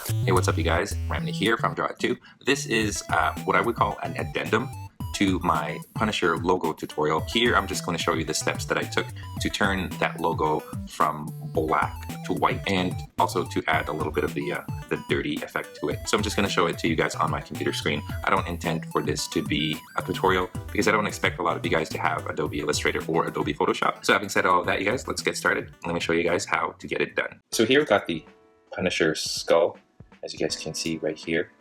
Hey, what's up you guys? Ramny here from Draw It 2. This is what I would call an addendum to my Punisher logo tutorial. Here I'm just going to show you the steps that I took to turn that logo from black to white, and also to add a little bit of the dirty effect to it. So I'm just going to show it to you guys on my computer screen. I don't intend for this to be a tutorial because I don't expect a lot of you guys to have Adobe Illustrator or Adobe Photoshop. So having said all of that, you guys, let's get started. Let me show you guys how to get it done. So here we've got the Punisher skull, as you guys can see right here.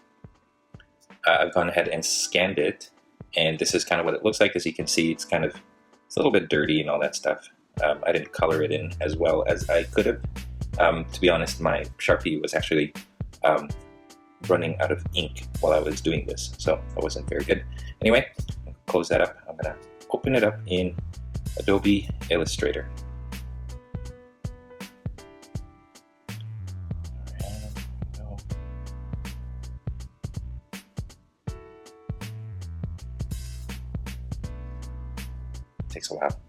I've gone ahead and scanned it, and this is kind of what it looks like. As you can see, it's a little bit dirty and all that stuff. I didn't color it in as well as I could have. To be honest, my Sharpie was actually running out of ink while I was doing this, so that wasn't very good. Anyway, close that up. I'm gonna open it up in Adobe Illustrator. Takes a while.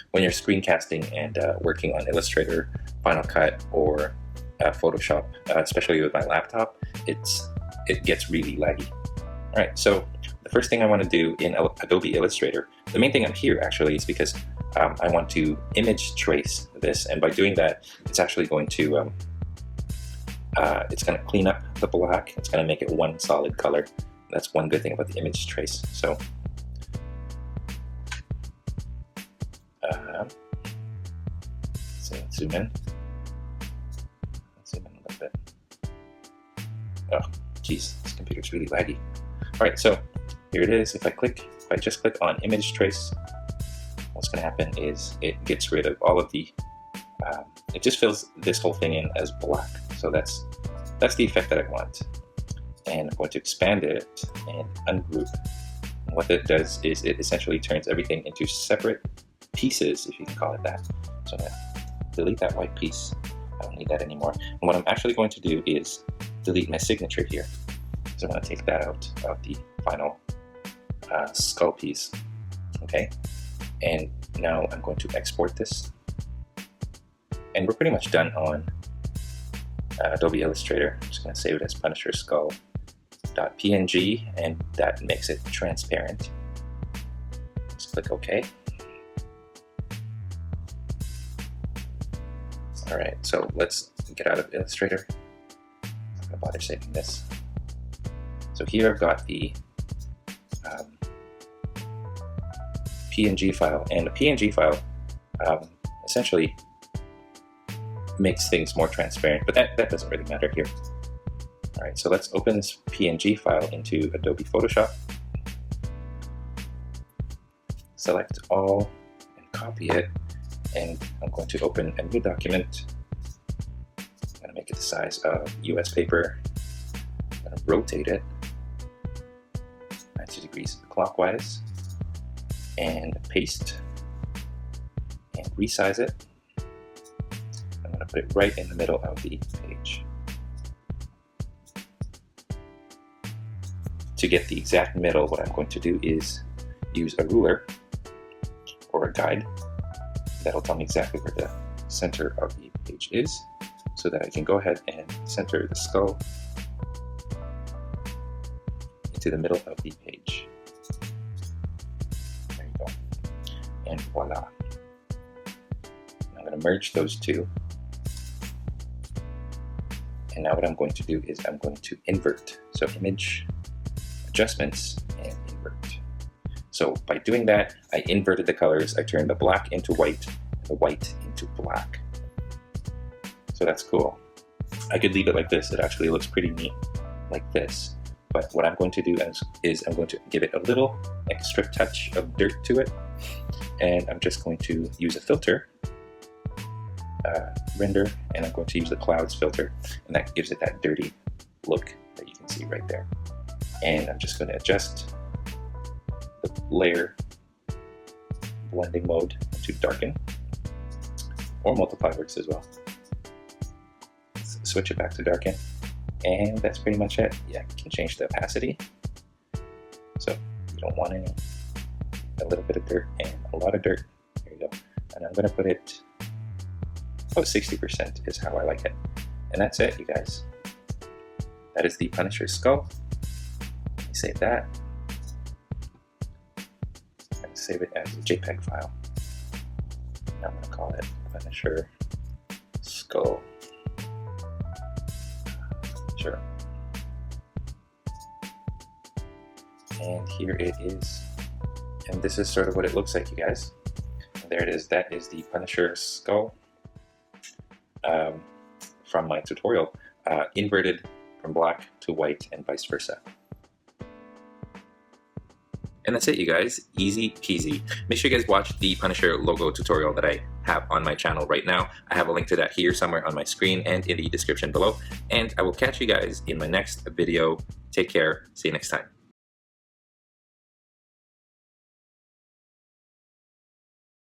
When you're screencasting and working on Illustrator, Final Cut, or Photoshop, especially with my laptop, it gets really laggy. All right, so the first thing I want to do in Adobe Illustrator, the main thing I'm here actually is because I want to image trace this, and by doing that, it's actually going to clean up the black. It's going to make it one solid color. That's one good thing about the image trace. So let's zoom in. Let's zoom in a little bit. Oh, geez, this computer's really laggy. All right, so here it is. If I just click on image trace, what's going to happen is it gets rid of all of the. It just fills this whole thing in as black. So that's the effect that I want. And I'm going to expand it and ungroup. And what that does is it essentially turns everything into separate pieces, if you can call it that. So I'm going to delete that white piece. I don't need that anymore. And what I'm actually going to do is delete my signature here. So I'm going to take that out of the final skull piece. Okay. And now I'm going to export this. And we're pretty much done on Adobe Illustrator. I'm just going to save it as Punisher skull.png, and that makes it transparent. Just click OK. All right, so let's get out of Illustrator. I'm not going to bother saving this. So here I've got the PNG file, and the PNG file essentially makes things more transparent, but that doesn't really matter here. All right, so let's open this PNG file into Adobe Photoshop. Select all and copy it. And I'm going to open a new document. I'm going to make it the size of US paper. I'm going to rotate it 90 degrees clockwise and paste and resize it. I'm going to put it right in the middle of the page. To get the exact middle, what I'm going to do is use a ruler or a guide. That'll tell me exactly where the center of the page is, so that I can go ahead and center the skull into the middle of the page. There you go. And voila. I'm going to merge those two. And now what I'm going to do is I'm going to invert. So image, adjustments, and invert. So by doing that, I inverted the colors. I turned the black into white and the white into black. So that's cool. I could leave it like this. It actually looks pretty neat like this. But what I'm going to do is I'm going to give it a little extra touch of dirt to it. And I'm just going to use a filter, render, and I'm going to use the clouds filter. And that gives it that dirty look that you can see right there. And I'm just going to adjust the layer blending mode to darken, or multiply works as well. Let's switch it back to darken, and that's pretty much it. Yeah, you can change the opacity, so you don't want a little bit of dirt and a lot of dirt. There you go. And I'm going to put it about 60% is how I like it. And that's it, you guys. That is the Punisher skull. Let me save that. I'm going to save it as a JPEG file. Now I'm going to call it Punisher skull. Sure. And here it is. And this is sort of what it looks like, you guys. There it is. That is the Punisher skull from my tutorial, inverted from black to white and vice versa. And that's it, you guys. Easy peasy. Make sure you guys watch the Punisher logo tutorial that I have on my channel right now. I have a link to that here somewhere on my screen and in the description below. And I will catch you guys in my next video. Take care. See you next time.